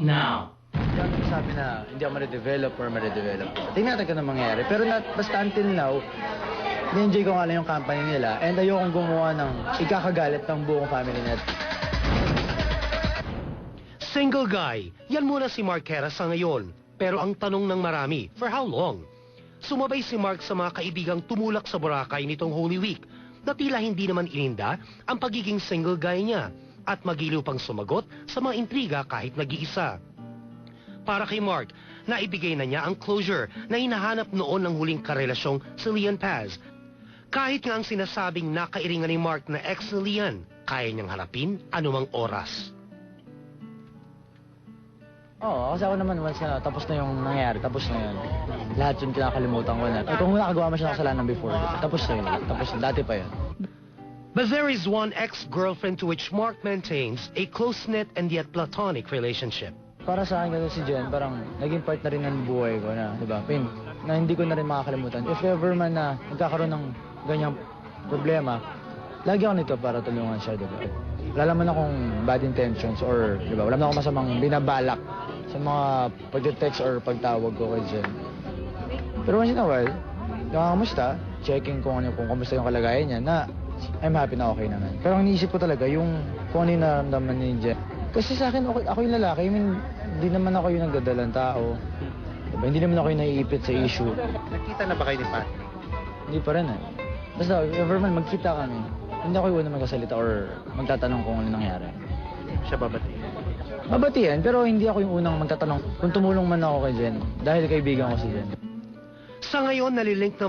Now. Yan ang sabi na hindi ako ma-redevelop or ma-redevelop. Tingnan natin kung ano mangyayari. Pero basta until now, na-enjoy ko nga lang yung company nila and ayokong gumawa ng ikakagalit ng buong family net. Single guy, yan muna si Mark Hera sa ngayon. Pero ang tanong ng marami, for how long? Sumabay si Mark sa mga kaibigang tumulak sa Boracay nitong Holy Week na tila hindi naman ininda ang pagiging single guy niya at magiliw pang sumagot sa mga intriga kahit nag-iisa. Para kay Mark, naibigay na niya ang closure na hinahanap noon ng huling karelasyong si Lian Paz. Kahit nga ang sinasabing nakairingan ni Mark na ex ni Lian, kaya niyang harapin anumang oras. Oo, kasi ako naman once na tapos na yung nangyayari, tapos na yun. Lahat yun kinakalimutan ko na. Kung nakagawa mo siya ng kasalanan before, tapos na yun. Tapos na, dati pa yun. But there is one ex-girlfriend to which Mark maintains a close-knit and yet platonic relationship. Para sa akin kasi si Jen, parang naging part na rin ng buhay ko na, di ba? Pin, na hindi ko na rin makakalimutan. If ever man na nagkakaroon ng ganyang problema, lagi ako nito para tulungan siya, di ba? Wala naman akong bad intentions or, di ba? Wala naman akong masamang binabalak sa mga pag-text or pagtawag ko kay Jen. Pero once in a while, kamusta? Checking kung kamusta yung kalagayan niya na I'm happy na okay naman. Pero ang iniisip ko talaga yung kung ano yung nararamdaman ni Jen. Kasi sa akin, okay, ako yung lalaki. I mean, hindi naman ako yung nagdadalang tao. Diba? Hindi naman ako yung naiipit sa issue. Nakita na ba kayo ni Pat? Hindi pa rin eh. Basta, if ever man magkita kami, hindi ako yung unang magkasalita or magtatanong kung ano nangyari. Siya babatiin? Babatian, pero hindi ako yung unang magtatanong kung tumulong man ako kay Jen. Dahil kaibigan ko si Jen. Sa ngayon, nalilink na